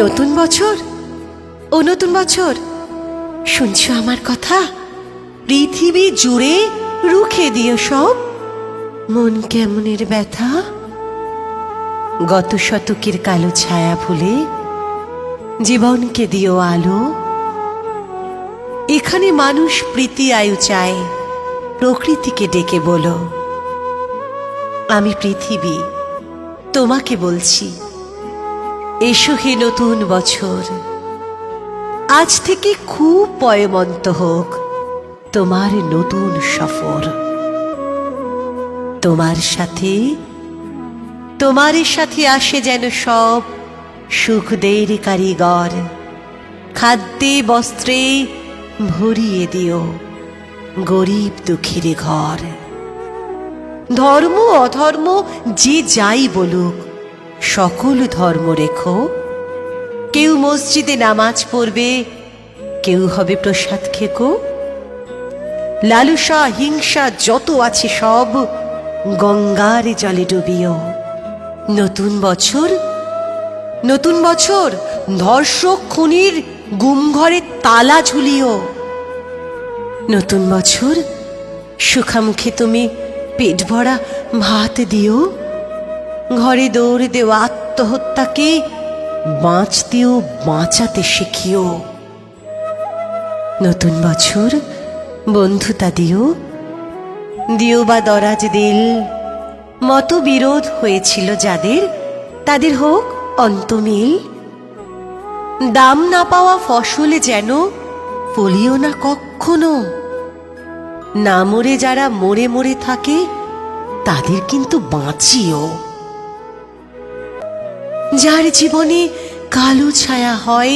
নতুন বছর, ও নতুন বছর, শুনছো আমার কথা? পৃথিবী জুড়ে রুখে দিও সব মন কেমনের ব্যথা। গত শতকের কালো ছায়া ভুলে জীবনকে দিও আলো। এখানে মানুষ প্রীতি আয়ু চায়, প্রকৃতিকে ডেকে বলো, আমি পৃথিবী তোমাকে বলছি, এসো হে নতুন বছর। আজ থেকে খুব পয়মন্ত হোক তোমার নতুন সফর। তোমার সাথে আসে যেন সব সুখদের কারিগর। খাদ্যে বস্ত্রে ভরিয়ে দিও গরিব দুঃখীর ঘর। ধর্ম অধর্ম যে যাই বলুক, সকল ধর্ম রেখো। কেউ মসজিদে নামাজ পড়বে, কেউ হবে প্রসাদ খেকো। লালসা হিংসা যত আছে সব গঙ্গার জলে ডুবিও। নতুন বছর, নতুন বছর, ধর্ষক খুনির গুম ঘরে তালা ঝুলিও। নতুন বছর, সুখামুখে তুমি পেট ভরা ভাত দিও। ঘরে দৌড় দেওয়া আত্মহত্যাকে বাঁচতেও বাঁচাতে শিখিও। নতুন বছর, বন্ধুতা দিও, দিও বা দরাজ দিল। মতবিরোধ হয়েছিল যাদের, তাদের হোক অন্তমিল। দাম না পাওয়া ফসলে যেন ফলিও না কখনো। না মরে যারা মরে মরে থাকে, তাদের কিন্তু বাঁচিও। যার জীবনে কালো ছায়া হয়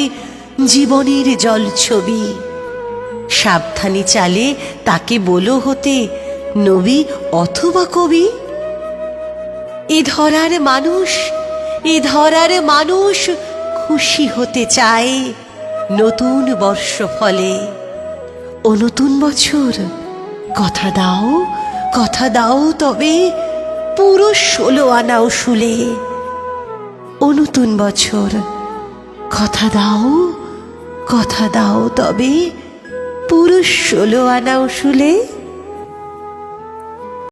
জীবনের জলছবি, সাবধানে চালে তাকে বলো হতে নবী অথবা কবি। এ ধরার মানুষ খুশি হতে চায় নতুন বর্ষ ফলে। ও নতুন বছর, কথা দাও তবে পুরো 16 আনা উসুলে। ও নতুন বছর, কথা দাও তবে পুরো 16 আনা উসুলে।